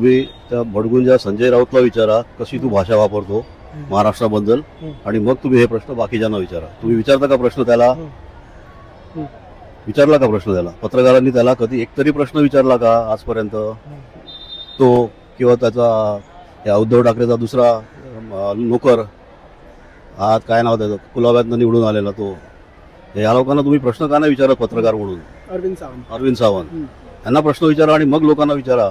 तुम्ही त्या बडगुंजा संजय राऊतला विचारा कशी तू भाषा वापरतो महाराष्ट्राबद्दल, आणि मग तुम्ही हे प्रश्न बाकीच्यांना विचारा. तुम्ही विचारता का प्रश्न त्याला? विचारला का प्रश्न त्याला? पत्रकारांनी त्याला कधी एकतरी प्रश्न विचारला का आजपर्यंत? तो किंवा त्याचा उद्धव ठाकरेचा दुसरा नोकर, हा काय नाव त्याचं, कुलाब्यातनं निवडून आलेला तो, या लोकांना तुम्ही प्रश्न का नाही विचारत पत्रकार म्हणून? अरविंद सावंत यांना प्रश्न विचारा आणि मग लोकांना विचारा.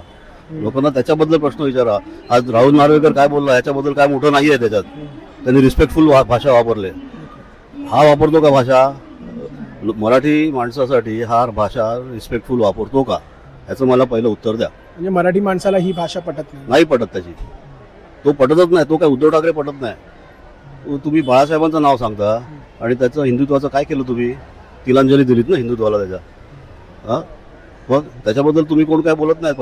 लोकांना त्याच्याबद्दल प्रश्न विचारा. आज राहुल नार्वेकर काय बोलला याच्याबद्दल काय मोठं नाहीये त्याच्यात. त्यांनी रिस्पेक्टफुल भाषा वापरले. हा वापरतो का भाषा? मराठी माणसासाठी हा भाषा रिस्पेक्टफुल वापरतो का, याचं मला पहिलं उत्तर द्या. म्हणजे मराठी माणसाला ही भाषा पटत नाही पटत त्याची. तो पटतच नाही. तो काय उद्धव ठाकरे पटत नाही. तुम्ही बाळासाहेबांचं नाव सांगता आणि त्याचं हिंदुत्वाचं काय केलं तुम्ही? तिलांजली दिलीत ना हिंदुत्वाला त्याच्या. हा, मग त्याच्याबद्दल तुम्ही कोण काय बोलत नाही?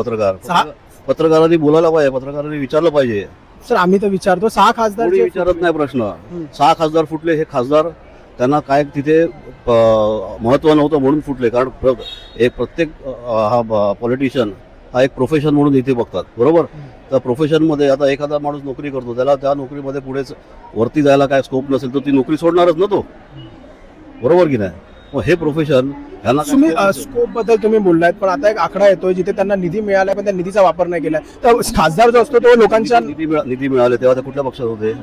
पत्रकारांनी बोलायला पाहिजे, पत्रकारांनी विचारलं पाहिजे. सर आम्ही तर विचारतो 6 खासदार विचारत नाही प्रश्न. 6 खासदार फुटले. हे खासदार त्यांना काय तिथे महत्व नव्हतं म्हणून फुटले. कारण प्रत्येक हा पॉलिटिशियन हा एक प्रोफेशन म्हणून इथे बघतात, बरोबर? त्या प्रोफेशनमध्ये आता एखादा माणूस नोकरी करतो, त्याला त्या नोकरीमध्ये पुढेच वरती जायला काय स्कोप नसेल तर ती नोकरी सोडणारच ना तो, बरोबर की नाही? मग हे प्रोफेशन ह्यांना तुम्ही स्कोप बद्दल तुम्ही बोललात, पण आता एक आकडा येतोय जिथे त्यांना निधी मिळाला पण त्या निधीचा वापर नाही केलाय. तर खासदार जो असतो तो लोकांच्या निधी मिळाले तेव्हा ते कुठल्या पक्षात होते?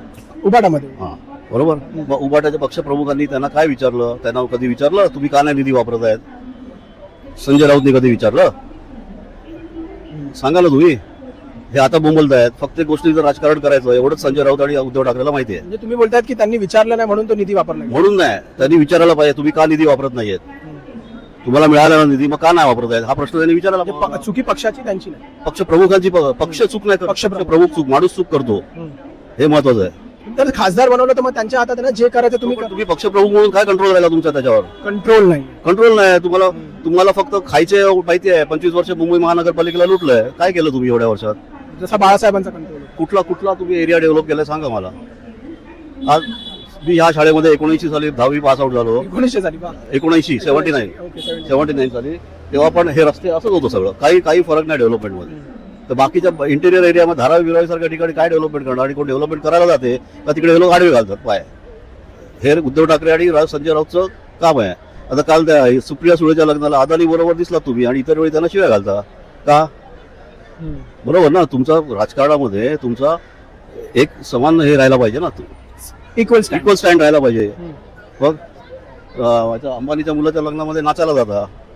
उभाटामध्ये. हा, बरोबर. मग उभाटाच्या पक्षप्रमुखांनी त्यांना काय विचारलं? त्यांना कधी विचारलं तुम्ही का नाही निधी वापरत आहेत? संजय राऊतनी कधी विचारलं? सांगा ना तुम्ही. हे आता बोंबलतायत. फक्त गोष्टीचं राजकारण करायचं एवढंच संजय राऊत आणि उद्धव ठाकरेला माहिती आहे. म्हणजे तुम्ही बोलतायत की त्यांनी विचारलं नाही म्हणून तो निधी वापरला म्हणून नाही. त्यांनी विचारायला पाहिजे तुम्ही का निधी वापरत नाहीयेत. तुम्हाला मिळालेला निधी मग का नाही वापरत आहेत हा प्रश्न त्यांनी विचारायला पाहिजे. चुकी पक्षाची त्यांची नाही, पक्ष प्रमुखांची. पक्ष चूक नाही, पक्ष प्रमुख चूक, माणूस चूक करतो, हे महत्वाचं आहे. तर खासदार बनवलं तर मग त्यांच्या हातात आहे ना, जे करायचं तुम्ही पक्ष प्रमुख म्हणून काय कंट्रोल राहिला तुमच्या त्याच्यावर? कंट्रोल नाही. कंट्रोल नाही. तुम्हाला फक्त खायचे माहिती आहे. 25 वर्ष मुंबई महानगरपालिकेला लुटलंय. काय केलं तुम्ही एवढ्या वर्षात? जसा बाळासाहेबांचा कंट्रोल. कुठला तुम्ही एरिया डेव्हलप केलाय सांगा मला. आज मी ह्या शाळेमध्ये 79 साली 10वी पास आउट झालो. 79 79 साली. तेव्हा पण हे रस्ते असंच होतं सगळं. काही फरक नाही डेव्हलपमेंटमध्ये. तर बाकीच्या इंटेरियर एरियामध्ये धारावी विरावी सारख्या ठिकाणी काय डेव्हलपमेंट करणार? आणि कोण डेव्हलपमेंट करायला जाते का तिकडे हे लोक आडवे घालतात पाय. हे उद्धव ठाकरे आणि संजय राऊतचं काम आहे. आता काल त्या सुप्रिया सुळेच्या लग्नाला अदानी बरोबर दिसला तुम्ही आणि इतर वेळी त्यांना शिव्या घालता का? बरोबर ना? तुमचा राजकारणामध्ये तुमचा एक समान हे राहायला पाहिजे ना. इक्वल स्टँड राहायला पाहिजे. मग अंबानीच्या मुलाच्या लग्नामध्ये नाचायला जाता